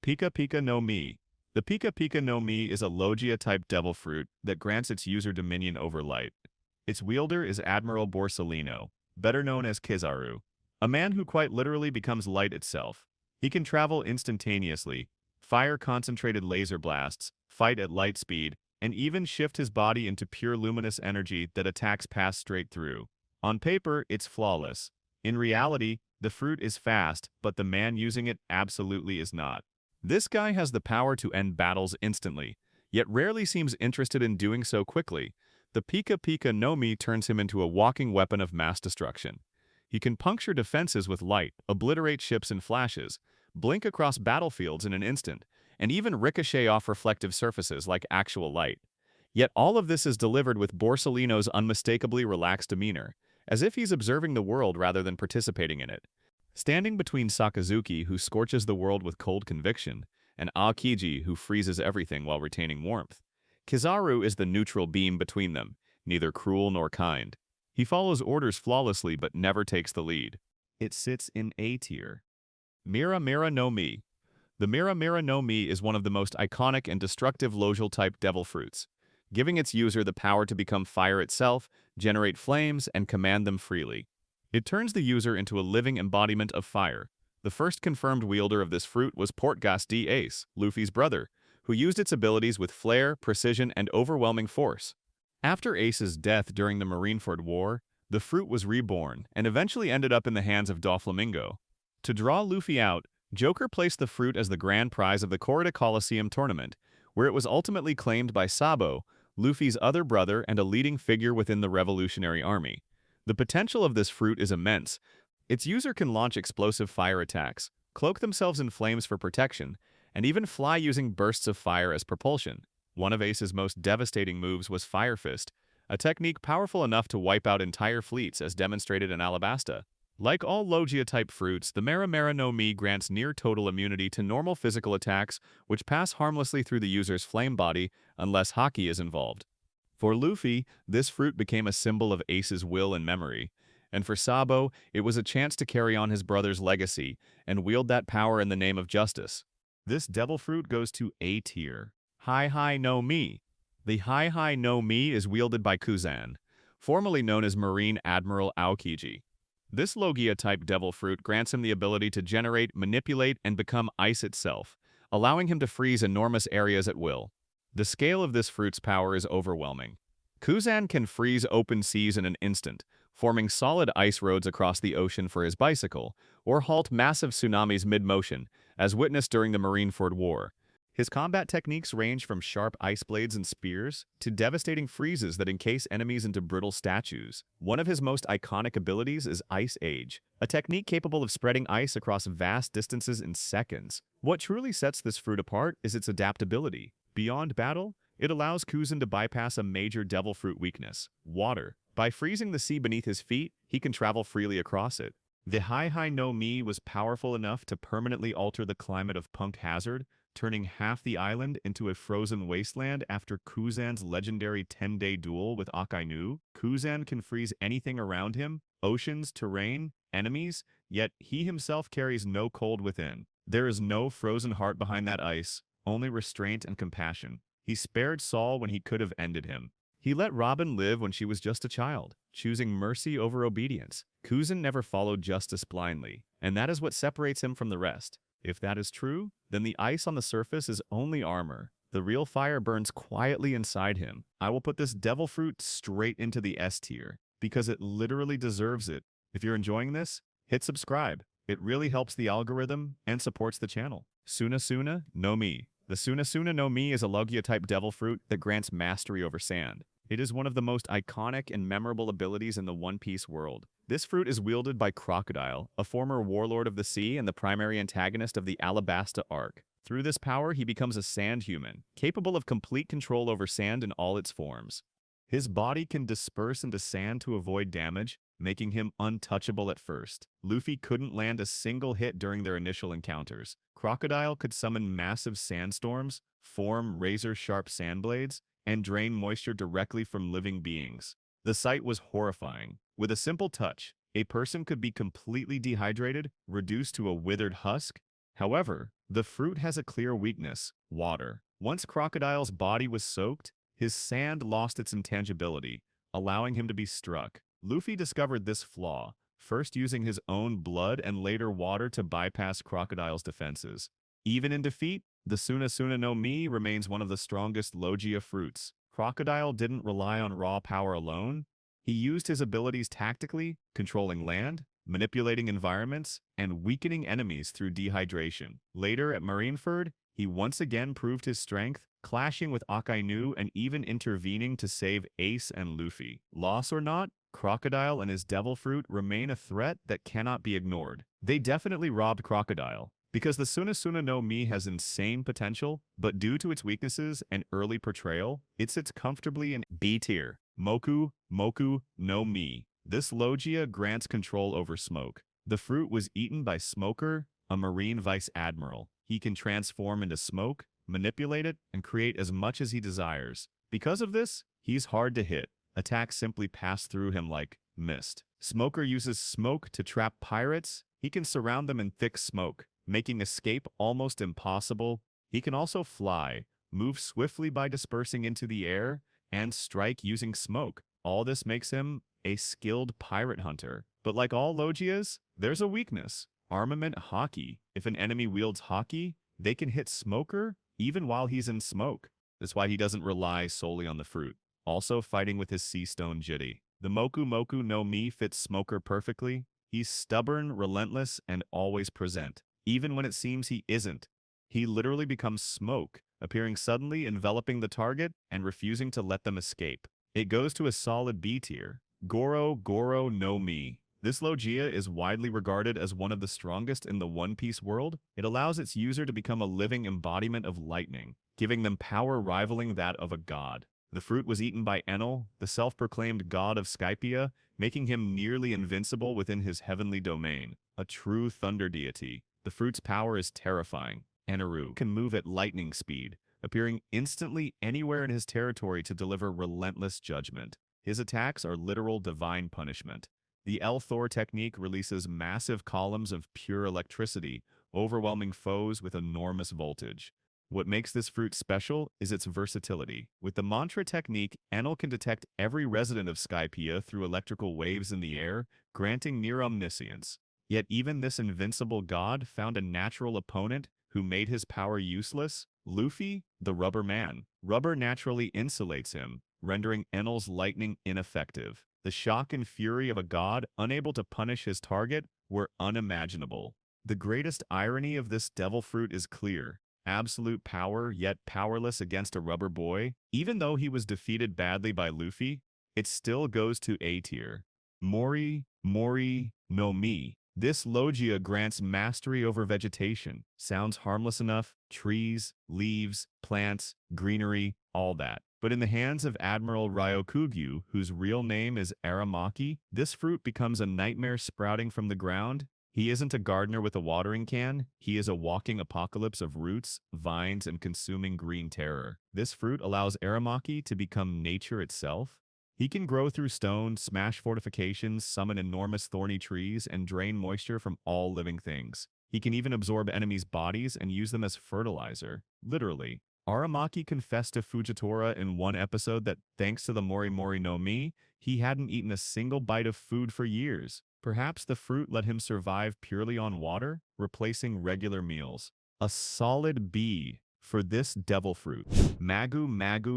Pika Pika no Mi. The Pika Pika no Mi is a Logia-type devil fruit that grants its user dominion over light. Its wielder is Admiral Borsellino, better known as Kizaru, a man who quite literally becomes light itself. He can travel instantaneously, fire concentrated laser blasts, fight at light speed, and even shift his body into pure luminous energy that attacks pass straight through. On paper, it's flawless. In reality, the fruit is fast, but the man using it absolutely is not. This guy has the power to end battles instantly, yet rarely seems interested in doing so quickly. The Pika Pika no Mi turns him into a walking weapon of mass destruction. He can puncture defenses with light, obliterate ships in flashes, blink across battlefields in an instant, and even ricochet off reflective surfaces like actual light. Yet all of this is delivered with Borsellino's unmistakably relaxed demeanor, as if he's observing the world rather than participating in it. Standing between Sakazuki, who scorches the world with cold conviction, and Aokiji, who freezes everything while retaining warmth, Kizaru is the neutral beam between them, neither cruel nor kind. He follows orders flawlessly but never takes the lead. It sits in A tier. Mira Mira no Mi. The Mira Mira no Mi is one of the most iconic and destructive Logial-type devil fruits, giving its user the power to become fire itself, generate flames, and command them freely. It turns the user into a living embodiment of fire. The first confirmed wielder of this fruit was Portgas D. Ace, Luffy's brother, who used its abilities with flair, precision, and overwhelming force. After Ace's death during the Marineford War, the fruit was reborn and eventually ended up in the hands of Doflamingo. To draw Luffy out, Joker placed the fruit as the grand prize of the Corrida Coliseum tournament, where it was ultimately claimed by Sabo, Luffy's other brother and a leading figure within the Revolutionary Army. The potential of this fruit is immense. Its user can launch explosive fire attacks, cloak themselves in flames for protection, and even fly using bursts of fire as propulsion. One of Ace's most devastating moves was Fire Fist, a technique powerful enough to wipe out entire fleets as demonstrated in Alabasta. Like all Logia-type fruits, the Mera Mera no Mi grants near-total immunity to normal physical attacks, which pass harmlessly through the user's flame body unless Haki is involved. For Luffy, this fruit became a symbol of Ace's will and memory, and for Sabo, it was a chance to carry on his brother's legacy and wield that power in the name of justice. This devil fruit goes to A tier. Hai Hai no Mi. The Hai Hai no Mi is wielded by Kuzan, formerly known as Marine Admiral Aokiji. This Logia-type devil fruit grants him the ability to generate, manipulate, and become ice itself, allowing him to freeze enormous areas at will. The scale of this fruit's power is overwhelming. Kuzan can freeze open seas in an instant, forming solid ice roads across the ocean for his bicycle, or halt massive tsunamis mid-motion, as witnessed during the Marineford War. His combat techniques range from sharp ice blades and spears to devastating freezes that encase enemies into brittle statues. One of his most iconic abilities is Ice Age, a technique capable of spreading ice across vast distances in seconds. What truly sets this fruit apart is its adaptability. Beyond battle, it allows Kuzan to bypass a major devil fruit weakness, water. By freezing the sea beneath his feet, he can travel freely across it. The Hai Hai no Mi was powerful enough to permanently alter the climate of Punk Hazard, turning half the island into a frozen wasteland after Kuzan's legendary 10-day duel with Akainu. Kuzan can freeze anything around him, oceans, terrain, enemies, yet he himself carries no cold within. There is no frozen heart behind that ice, only restraint and compassion. He spared Saul when he could have ended him. He let Robin live when she was just a child, choosing mercy over obedience. Kuzan never followed justice blindly, and that is what separates him from the rest. If that is true, then the ice on the surface is only armor. The real fire burns quietly inside him. I will put this devil fruit straight into the S tier, because it literally deserves it. If you're enjoying this, hit subscribe. It really helps the algorithm and supports the channel. Suna Suna no Mi. The Suna Suna no Mi is a Logia-type devil fruit that grants mastery over sand. It is one of the most iconic and memorable abilities in the One Piece world. This fruit is wielded by Crocodile, a former warlord of the sea and the primary antagonist of the Alabasta arc. Through this power, he becomes a sand human, capable of complete control over sand in all its forms. His body can disperse into sand to avoid damage, making him untouchable at first. Luffy couldn't land a single hit during their initial encounters. Crocodile could summon massive sandstorms, form razor-sharp sand blades, and drain moisture directly from living beings. The sight was horrifying. With a simple touch, a person could be completely dehydrated, reduced to a withered husk, However, the fruit has a clear weakness: water. Once Crocodile's body was soaked, his sand lost its intangibility, allowing him to be struck. Luffy discovered this flaw, first using his own blood and later water to bypass Crocodile's defenses. Even in defeat, the Suna Suna no Mi remains one of the strongest Logia fruits. Crocodile didn't rely on raw power alone. He used his abilities tactically, controlling land, manipulating environments, and weakening enemies through dehydration. Later at Marineford, he once again proved his strength, clashing with Akainu and even intervening to save Ace and Luffy. Loss or not, Crocodile and his devil fruit remain a threat that cannot be ignored. They definitely robbed Crocodile, because the Suna Suna no Mi has insane potential, but due to its weaknesses and early portrayal, it sits comfortably in B tier. Moku Moku no Mi. This Logia grants control over smoke. The fruit was eaten by Smoker, a marine vice admiral. He can transform into smoke, manipulate it, and create as much as he desires. Because of this, he's hard to hit. Attacks simply pass through him like mist. Smoker uses smoke to trap pirates. He can surround them in thick smoke, making escape almost impossible. He can also fly, move swiftly by dispersing into the air, and strike using smoke. All this makes him a skilled pirate hunter. But like all Logias, there's a weakness: armament hockey. If an enemy wields hockey, they can hit Smoker even while he's in smoke. That's why he doesn't rely solely on the fruit. Also fighting with his sea stone Jitty. The Moku Moku no Mi fits Smoker perfectly. He's stubborn, relentless, and always present. Even when it seems he isn't, he literally becomes smoke, appearing suddenly, enveloping the target, and refusing to let them escape. It goes to a solid B tier. Goro Goro no Mi. This Logia is widely regarded as one of the strongest in the One Piece world. It allows its user to become a living embodiment of lightning, giving them power rivaling that of a god. The fruit was eaten by Enel, the self-proclaimed god of Skypia, making him nearly invincible within his heavenly domain, a true thunder deity. The fruit's power is terrifying. Eneru can move at lightning speed, appearing instantly anywhere in his territory to deliver relentless judgment. His attacks are literal divine punishment. The El Thor technique releases massive columns of pure electricity, overwhelming foes with enormous voltage. What makes this fruit special is its versatility. With the mantra technique, Enel can detect every resident of Skypia through electrical waves in the air, granting near omniscience. Yet even this invincible god found a natural opponent who made his power useless: Luffy, the Rubber Man. Rubber naturally insulates him, rendering Enel's lightning ineffective. The shock and fury of a god unable to punish his target were unimaginable. The greatest irony of this devil fruit is clear: absolute power, yet powerless against a rubber boy. Even though he was defeated badly by Luffy, it still goes to A tier. Mori no Mi. This Logia grants mastery over vegetation. Sounds harmless enough: trees, leaves, plants, greenery, all that. But in the hands of Admiral Ryokugyu, whose real name is Aramaki, this fruit becomes a nightmare sprouting from the ground. He isn't a gardener with a watering can. He is a walking apocalypse of roots, vines, and consuming green terror. This fruit allows Aramaki to become nature itself. He can grow through stone, smash fortifications, summon enormous thorny trees, and drain moisture from all living things. He can even absorb enemies' bodies and use them as fertilizer. Literally. Aramaki confessed to Fujitora in one episode that thanks to the Mori no Mi, he hadn't eaten a single bite of food for years. Perhaps the fruit let him survive purely on water, replacing regular meals. A solid B for this devil fruit. Magu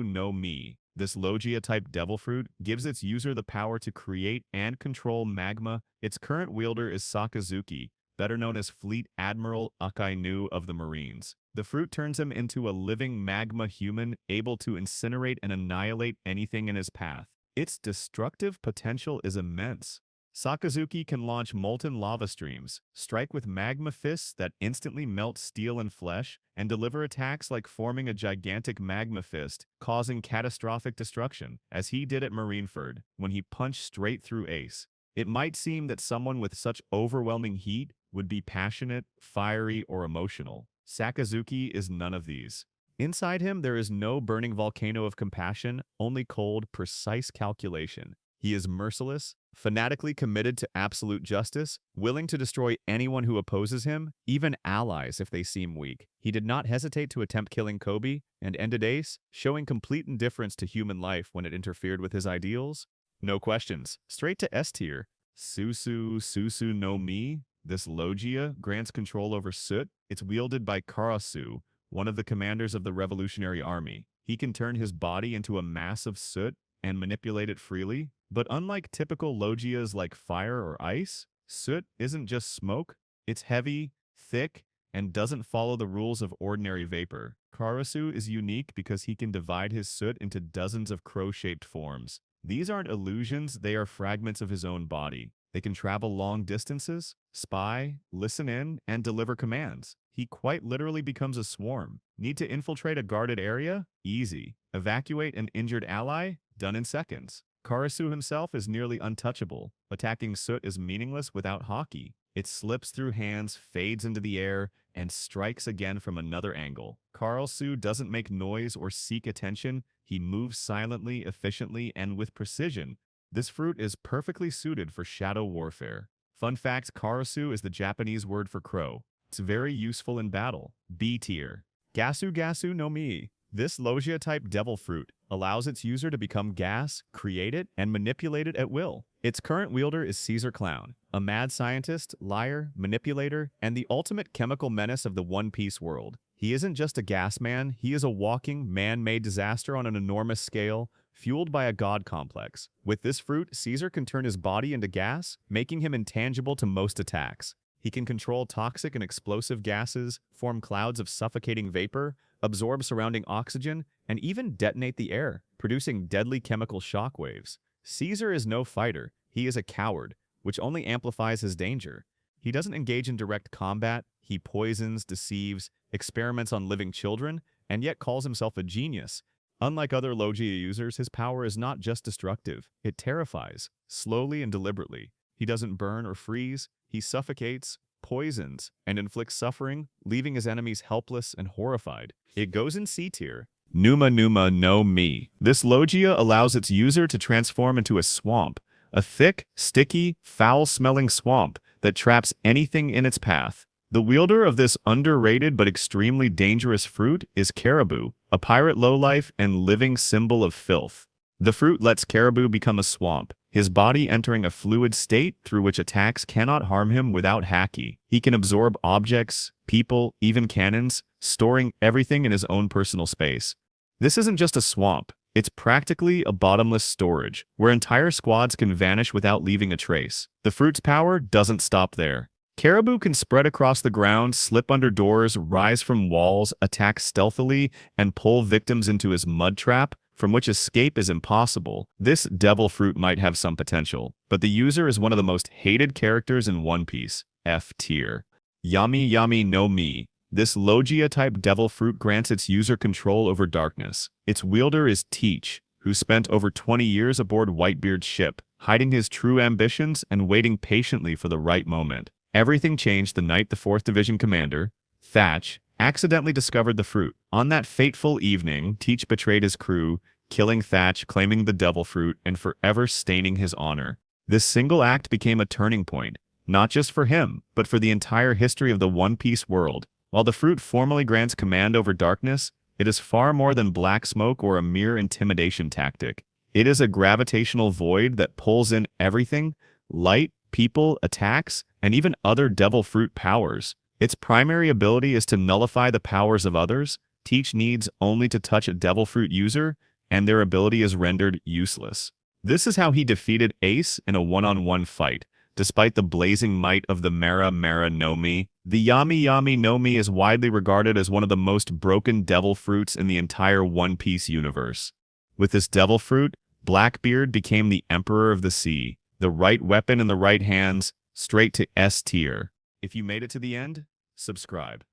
no Mi. This Logia-type devil fruit gives its user the power to create and control magma. Its current wielder is Sakazuki, better known as Fleet Admiral Akainu of the Marines. The fruit turns him into a living magma human, able to incinerate and annihilate anything in his path. Its destructive potential is immense. Sakazuki can launch molten lava streams, strike with magma fists that instantly melt steel and flesh, and deliver attacks like forming a gigantic magma fist, causing catastrophic destruction, as he did at Marineford, when he punched straight through Ace. It might seem that someone with such overwhelming heat would be passionate, fiery, or emotional. Sakazuki is none of these. Inside him, there is no burning volcano of compassion, only cold, precise calculation. He is merciless, Fanatically committed to absolute justice, willing to destroy anyone who opposes him, even allies if they seem weak. He did not hesitate to attempt killing Kobe and ended Ace, showing complete indifference to human life when it interfered with his ideals. No questions, straight to S tier. Susu no Mi. This Logia grants control over Soot. It's wielded by Karasu, one of the commanders of the Revolutionary Army. He can turn his body into a mass of soot and manipulate it freely, but unlike typical Logias like fire or ice, soot isn't just smoke, it's heavy, thick, and doesn't follow the rules of ordinary vapor. Karasu is unique because he can divide his soot into dozens of crow-shaped forms. These aren't illusions, they are fragments of his own body. They can travel long distances, spy, listen in, and deliver commands. He quite literally becomes a swarm. Need to infiltrate a guarded area? Easy. Evacuate an injured ally? Done in seconds. Karasu himself is nearly untouchable. Attacking soot is meaningless without hockey. It slips through hands, fades into the air, and strikes again from another angle. Karasu doesn't make noise or seek attention. He moves silently, efficiently, and with precision. This fruit is perfectly suited for shadow warfare. Fun fact, Karasu is the Japanese word for crow. It's very useful in battle. B tier. Gasu no Mi. This Logia-type devil fruit allows its user to become gas, create it, and manipulate it at will. Its current wielder is Caesar Clown, a mad scientist, liar, manipulator, and the ultimate chemical menace of the One Piece world. He isn't just a gas man, he is a walking, man-made disaster on an enormous scale, fueled by a god complex. With this fruit, Caesar can turn his body into gas, making him intangible to most attacks. He can control toxic and explosive gases, form clouds of suffocating vapor, absorb surrounding oxygen, and even detonate the air, producing deadly chemical shockwaves. Caesar is no fighter, he is a coward, which only amplifies his danger. He doesn't engage in direct combat, he poisons, deceives, experiments on living children, and yet calls himself a genius. Unlike other Logia users, his power is not just destructive, it terrifies, slowly and deliberately. He doesn't burn or freeze, he suffocates, poisons, and inflicts suffering, leaving his enemies helpless and horrified. It goes in C tier. Numa no Mi. This Logia allows its user to transform into a swamp, a thick, sticky, foul-smelling swamp that traps anything in its path. The wielder of this underrated but extremely dangerous fruit is Caribou, a pirate lowlife and living symbol of filth. The fruit lets Caribou become a swamp, his body entering a fluid state through which attacks cannot harm him without haki. He can absorb objects, people, even cannons, storing everything in his own personal space. This isn't just a swamp, it's practically a bottomless storage, where entire squads can vanish without leaving a trace. The fruit's power doesn't stop there. Caribou can spread across the ground, slip under doors, rise from walls, attack stealthily, and pull victims into his mud trap, from which escape is impossible. This devil fruit might have some potential, but the user is one of the most hated characters in One Piece. F tier. Yami no Mi. This Logia-type devil fruit grants its user control over darkness. Its wielder is Teach, who spent over 20 years aboard Whitebeard's ship, hiding his true ambitions and waiting patiently for the right moment. Everything changed the night the 4th Division commander, Thatch, accidentally discovered the fruit. On that fateful evening, Teach betrayed his crew, killing Thatch, claiming the devil fruit, and forever staining his honor. This single act became a turning point, not just for him, but for the entire history of the One Piece world. While the fruit formally grants command over darkness, it is far more than black smoke or a mere intimidation tactic. It is a gravitational void that pulls in everything: light, people, attacks, and even other devil fruit powers. Its primary ability is to nullify the powers of others. Teach needs only to touch a devil fruit user, and their ability is rendered useless. This is how he defeated Ace in a one-on-one fight. Despite the blazing might of the Mara no Mi, the Yami no Mi is widely regarded as one of the most broken devil fruits in the entire One Piece universe. With this devil fruit, Blackbeard became the Emperor of the Sea. The right weapon in the right hands, straight to S tier. If you made it to the end, subscribe.